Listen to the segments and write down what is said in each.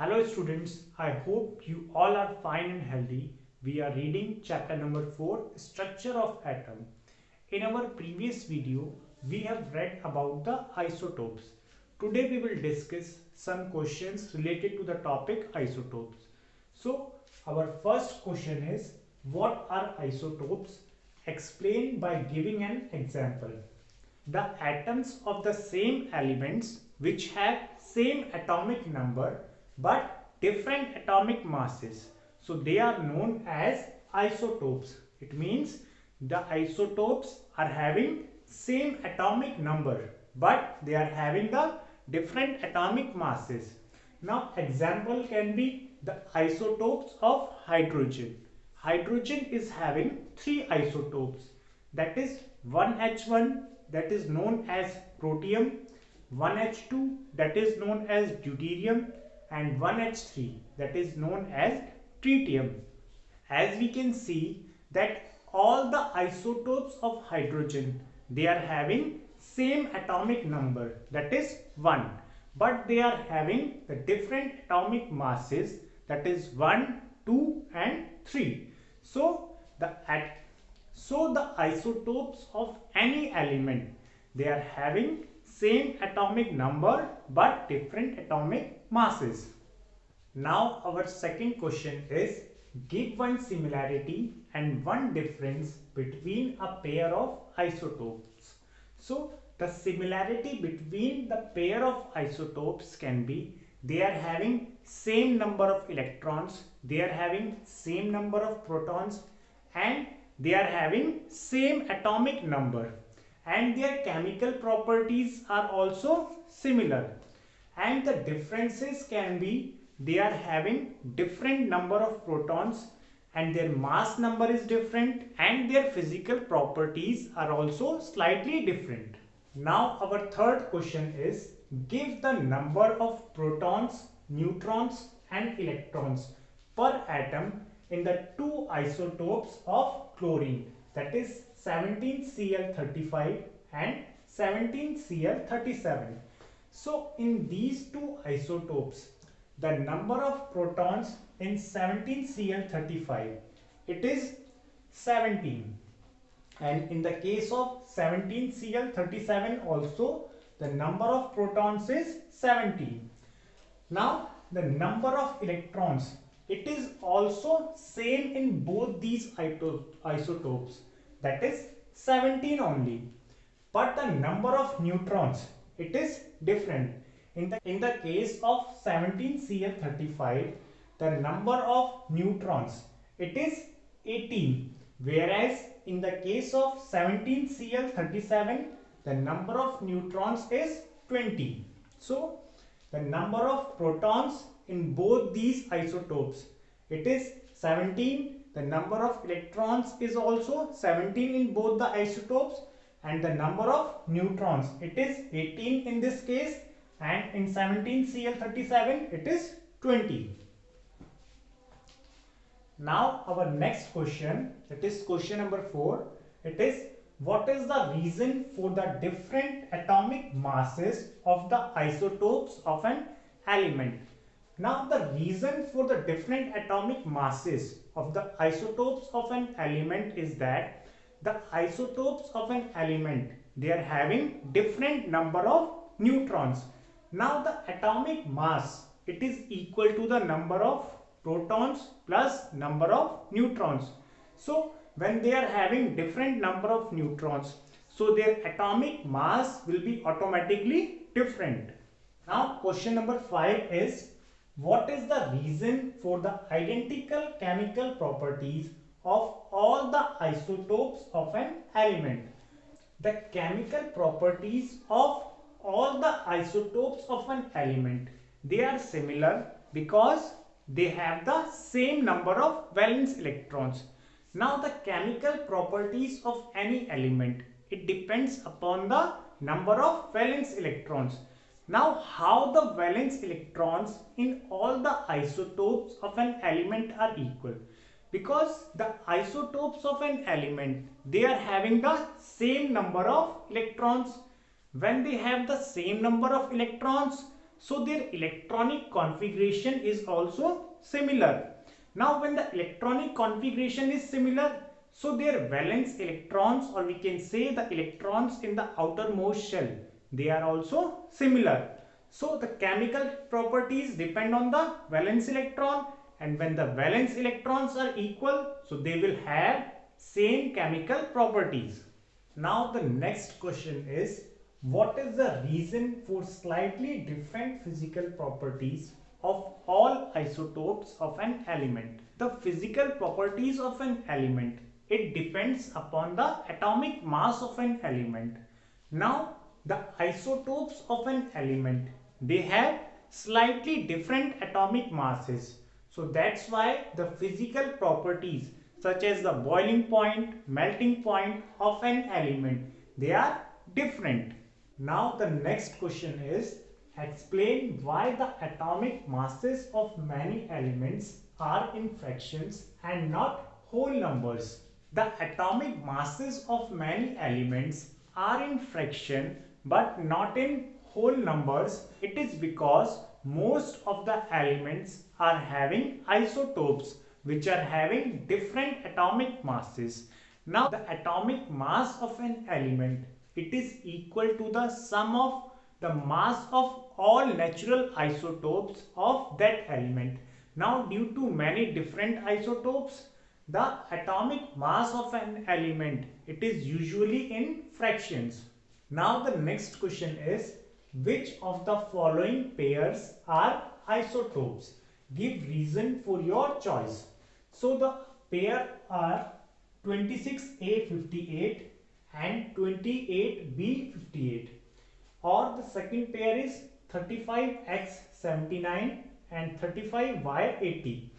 Hello students, I hope you all are fine and healthy. We are reading chapter number 4, Structure of Atom. In our previous video, we have read about the isotopes. Today we will discuss some questions related to the topic isotopes. So our first question is, what are isotopes? Explain by giving an example. The atoms of the same elements which have same atomic number but different atomic masses. So they are known as isotopes. It means the isotopes are having same atomic number but they are having the different atomic masses. Now example can be the isotopes of hydrogen. Hydrogen is having three isotopes, that is 1H1, that is known as protium, 1H2, that is known as deuterium, and 1H3, that is known as tritium. As we can see that all the isotopes of hydrogen, they are having same atomic number, that is 1, but they are having the different atomic masses, that is 1, 2 and 3. So the isotopes of any element, they are having same atomic number but different atomic masses. Now our second question is, give one similarity and one difference between a pair of isotopes. So the similarity between the pair of isotopes can be, they are having same number of electrons, they are having same number of protons, and they are having same atomic number, and their chemical properties are also similar. And the differences can be, they are having different number of protons and their mass number is different and their physical properties are also slightly different. Now our third question is, give the number of protons, neutrons and electrons per atom in the two isotopes of chlorine, that is 17Cl35 and 17Cl37. So in these two isotopes, the number of protons in 17Cl35, it is 17, and in the case of 17Cl37 also the number of protons is 17. Now the number of electrons, it is also same in both these isotopes, that is 17 only, but the number of neutrons, it is different. In the case of 17Cl35, the number of neutrons, it is 18, whereas in the case of 17Cl37, the number of neutrons is 20. So the number of protons in both these isotopes, it is 17. The number of electrons is also 17 in both the isotopes, and the number of neutrons, it is 18 in this case, and in 17Cl37 it is 20. Now our next question, that is question number 4, it is, what is the reason for the different atomic masses of the isotopes of an element? Now the reason for the different atomic masses of the isotopes of an element is that the isotopes of an element, they are having different number of neutrons. Now the atomic mass, it is equal to the number of protons plus number of neutrons. So when they are having different number of neutrons, so their atomic mass will be automatically different. Now question number 5 is, what is the reason for the identical chemical properties of all the isotopes of an element? The chemical properties of all the isotopes of an element, they are similar because they have the same number of valence electrons. Now the chemical properties of any element, it depends upon the number of valence electrons. Now how the valence electrons in all the isotopes of an element are equal? Because the isotopes of an element, they are having the same number of electrons. When they have the same number of electrons, so their electronic configuration is also similar. Now when the electronic configuration is similar, so their valence electrons, or we can say the electrons in the outermost shell, they are also similar. So the chemical properties depend on the valence electron, and when the valence electrons are equal, so they will have same chemical properties. Now the next question is, what is the reason for slightly different physical properties of all isotopes of an element? The physical properties of an element, it depends upon the atomic mass of an element. Now the isotopes of an element, they have slightly different atomic masses. So that's why the physical properties such as the boiling point, melting point of an element, they are different. Now the next question is, explain why the atomic masses of many elements are in fractions and not whole numbers. The atomic masses of many elements are in fraction but not in whole numbers. It is because most of the elements are having isotopes which are having different atomic masses. Now the atomic mass of an element, it is equal to the sum of the mass of all natural isotopes of that element. Now due to many different isotopes, the atomic mass of an element, it is usually in fractions. Now the next question is, which of the following pairs are isotopes? Give reason for your choice. So the pair are 26A58 and 28B58, or the second pair is 35X79 and 35Y80.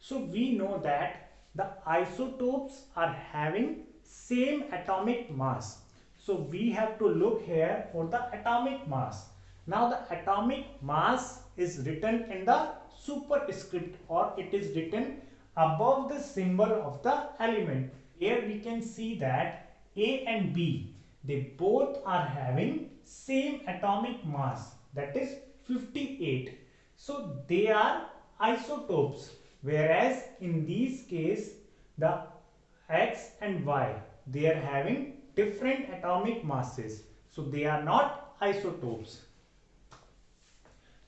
So we know that the isotopes are having same atomic mass. So we have to look here for the atomic mass. Now the atomic mass is written in the superscript, or it is written above the symbol of the element. Here we can see that A and B, they both are having same atomic mass, that is 58. So they are isotopes, whereas in this case the X and Y, they are having different atomic masses, so they are not isotopes.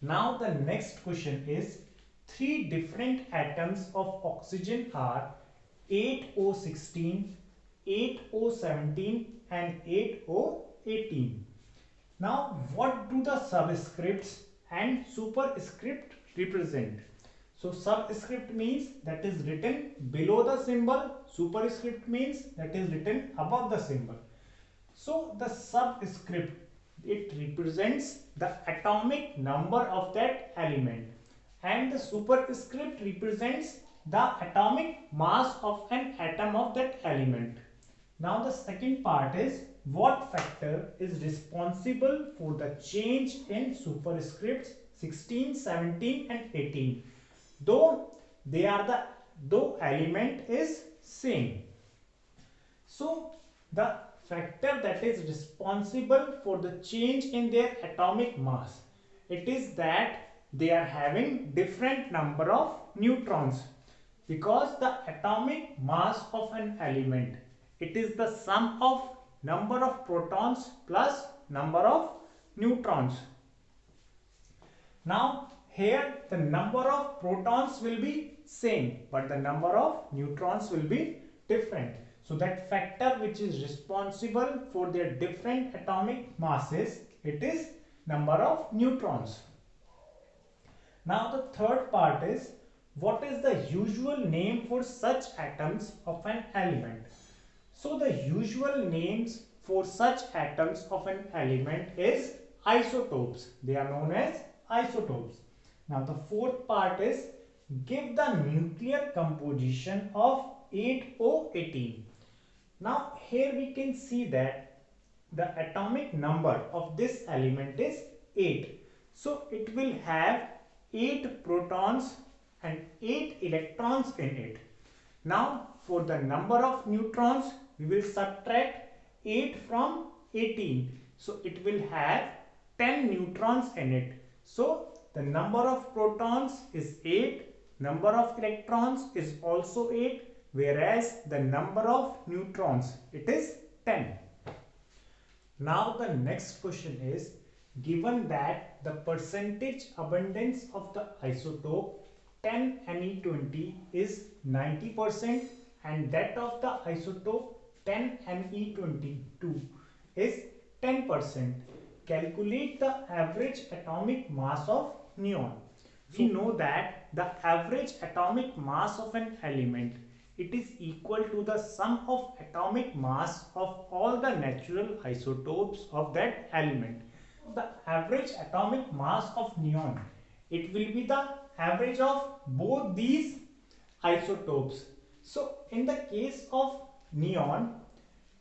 Now the next question is, three different atoms of oxygen are 8O16, 8O17 and 8O18. Now what do the subscripts and superscript represent? So subscript means that is written below the symbol, superscript means that is written above the symbol. So the subscript, it represents the atomic number of that element, and the superscript represents the atomic mass of an atom of that element. Now the second part is, what factor is responsible for the change in superscripts 16, 17 and 18? Though element is same. So the factor that is responsible for the change in their atomic mass, it is that they are having different number of neutrons, because the atomic mass of an element, it is the sum of number of protons plus number of neutrons. Now here the number of protons will be same, but the number of neutrons will be different. So that factor which is responsible for their different atomic masses, it is number of neutrons. Now the third part is, what is the usual name for such atoms of an element? So the usual names for such atoms of an element is isotopes. They are known as isotopes. Now the fourth part is, give the nuclear composition of 8O18. Now here we can see that the atomic number of this element is 8. So it will have 8 protons and 8 electrons in it. Now for the number of neutrons, we will subtract 8 from 18. So it will have 10 neutrons in it. So the number of protons is 8, number of electrons is also 8, whereas the number of neutrons, it is 10. Now the next question is, given that the percentage abundance of the isotope 10Ne20 is 90% and that of the isotope 10Ne22 is 10%. Calculate the average atomic mass of neon. We know that the average atomic mass of an element, it is equal to the sum of atomic mass of all the natural isotopes of that element. The average atomic mass of neon, it will be the average of both these isotopes. So in the case of neon,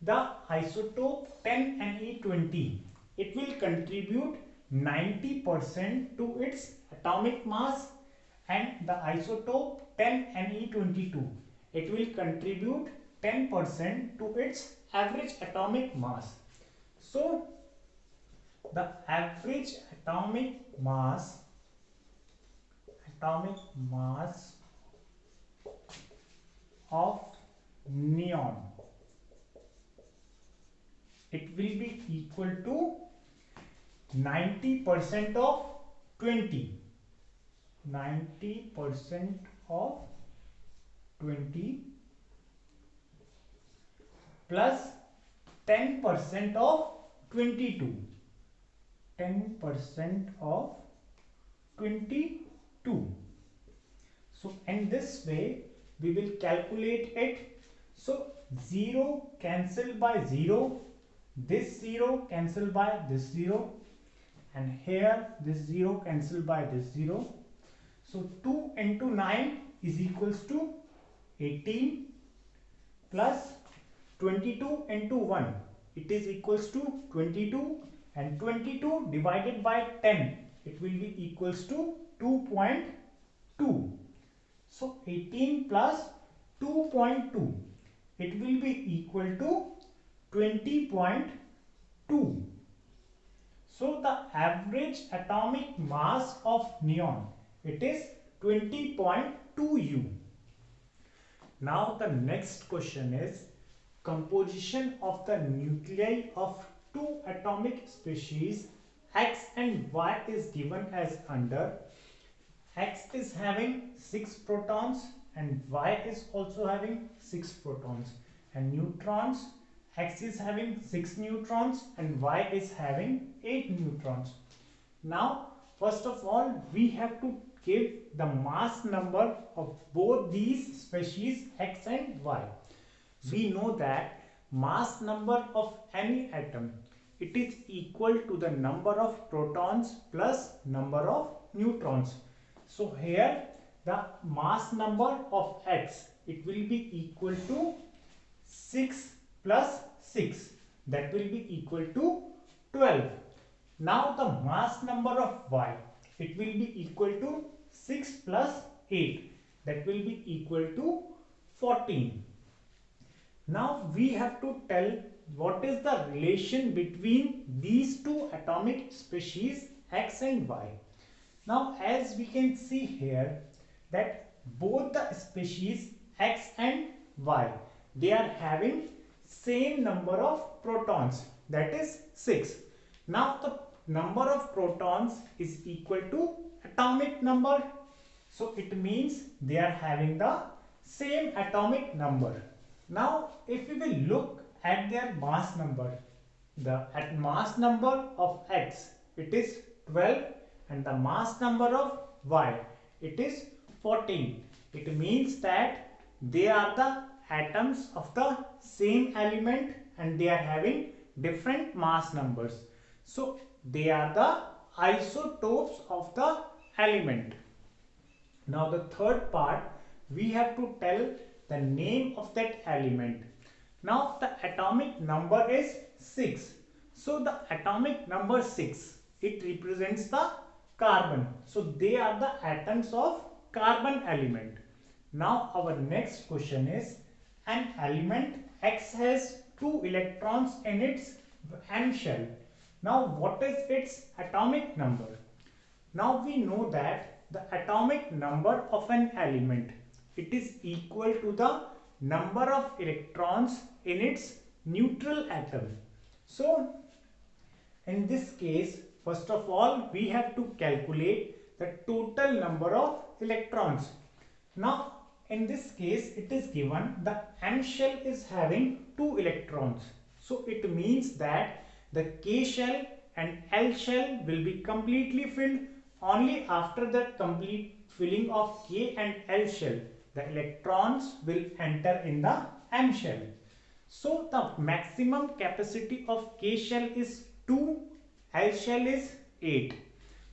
the isotope 10Ne20, it will contribute 90% to its atomic mass, and the isotope 10Ne22, it will contribute 10% to its average atomic mass. So the average atomic mass of neon, it will be equal to 90% of 20. 90% of 20 plus 10% of 22. 10% of 22. So in this way we will calculate it. So 0 cancel by 0, this 0 cancel by this 0, and here this 0 cancel by this 0. So 2 into 9 is equals to 18 plus 22 into 1, it is equals to 22, and 22 divided by 10, it will be equals to 2.2. So 18 plus 2.2, it will be equal to 20.2. So the average atomic mass of neon, it is 20.2 U. Now the next question is, composition of the nuclei of two atomic species X and Y is given as under. X is having 6 protons and Y is also having 6 protons, and neutrons, X is having 6 neutrons and Y is having 8 neutrons. Now first of all we have to give the mass number of both these species X and Y. We know that mass number of any atom, it is equal to the number of protons plus number of neutrons. So here the mass number of X, it will be equal to 6 plus 6, that will be equal to 12. Now the mass number of Y, it will be equal to 6 plus 8, that will be equal to 14. Now we have to tell what is the relation between these two atomic species X and Y. Now as we can see here that both the species X and Y, they are having same number of protons, that is 6. Now the number of protons is equal to atomic number. So it means they are having the same atomic number. Now if we will look at their mass number, the mass number of X, it is 12, and the mass number of Y, it is 14. It means that they are the atoms of the same element and they are having different mass numbers. So they are the isotopes of the element. Now the third part, we have to tell the name of that element. Now the atomic number is 6. So the atomic number 6, it represents the carbon. So they are the atoms of carbon element. Now our next question is, an element X has 2 electrons in its M shell. Now what is its atomic number? Now we know that the atomic number of an element, it is equal to the number of electrons in its neutral atom. So in this case, first of all, we have to calculate the total number of electrons. Now in this case, it is given the M shell is having 2 electrons. So it means that the K shell and L shell will be completely filled. Only after the complete filling of K and L shell, the electrons will enter in the M shell. So the maximum capacity of K shell is 2, L shell is 8.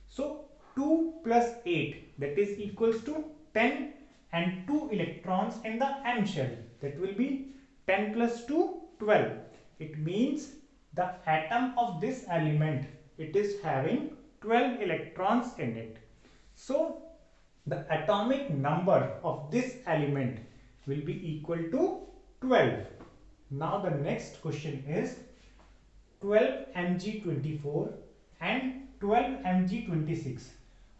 So 2 plus 8, that is equals to 10, and 2 electrons in the M shell, that will be 10 plus 2, 12. It means the atom of this element, it is having 12 electrons in it. So the atomic number of this element will be equal to 12. Now the next question is 12 Mg24 and 12 Mg26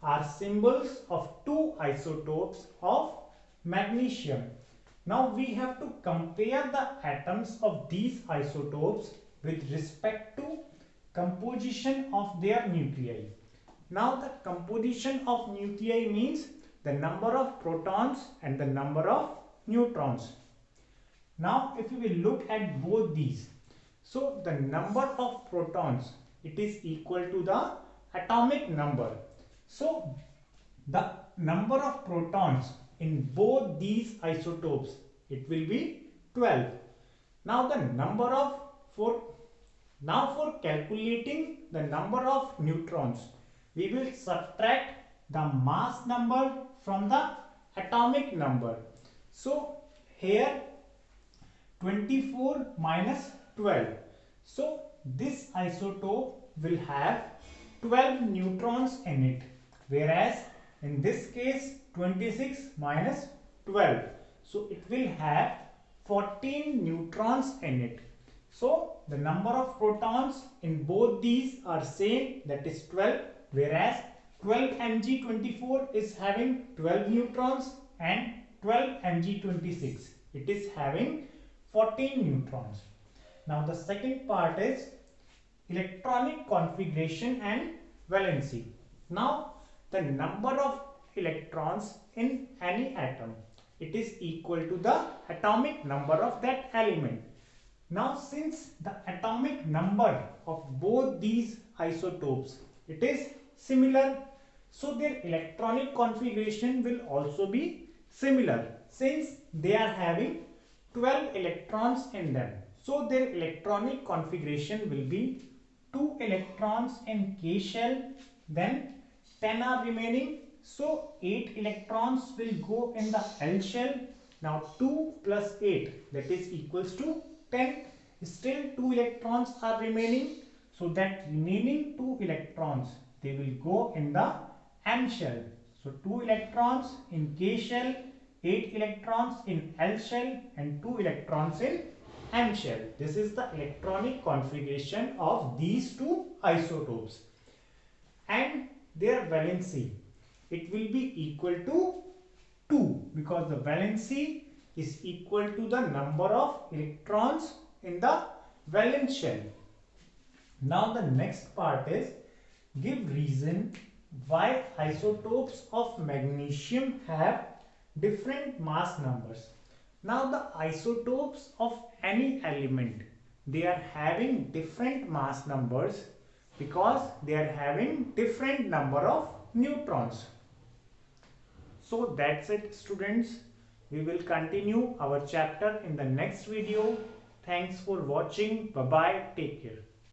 are symbols of two isotopes of magnesium. Now we have to compare the atoms of these isotopes with respect to composition of their nuclei. Now the composition of nuclei means the number of protons and the number of neutrons. Now if we will look at both these, so the number of protons, it is equal to the atomic number. So the number of protons in both these isotopes, it will be 12. Now the number of for calculating the number of neutrons, we will subtract the mass number from the atomic number. So here 24 minus 12. So this isotope will have 12 neutrons in it, whereas in this case 26 minus 12. So it will have 14 neutrons in it. So the number of protons in both these are same, that is 12, whereas 12 Mg24 is having 12 neutrons and 12 Mg26, it is having 14 neutrons. Now the second part is electronic configuration and valency. Now the number of electrons in any atom, it is equal to the atomic number of that element. Now since the atomic number of both these isotopes, it is similar, so their electronic configuration will also be similar since they are having 12 electrons in them. So their electronic configuration will be 2 electrons in K shell, then 10 are remaining, so 8 electrons will go in the L shell. Now 2 plus 8, that is equals to 10. Still 2 electrons are remaining, so that remaining 2 electrons, they will go in the M shell. So 2 electrons in K shell, 8 electrons in L shell and 2 electrons in M shell. This is the electronic configuration of these two isotopes. And their valency, it will be equal to 2 because the valency is equal to the number of electrons in the valence shell. Now the next part is give reason why isotopes of magnesium have different mass numbers. Now the isotopes of any element, they are having different mass numbers because they are having different number of neutrons. So that's it, students. We will continue our chapter in the next video. Thanks for watching. Bye bye. Take care.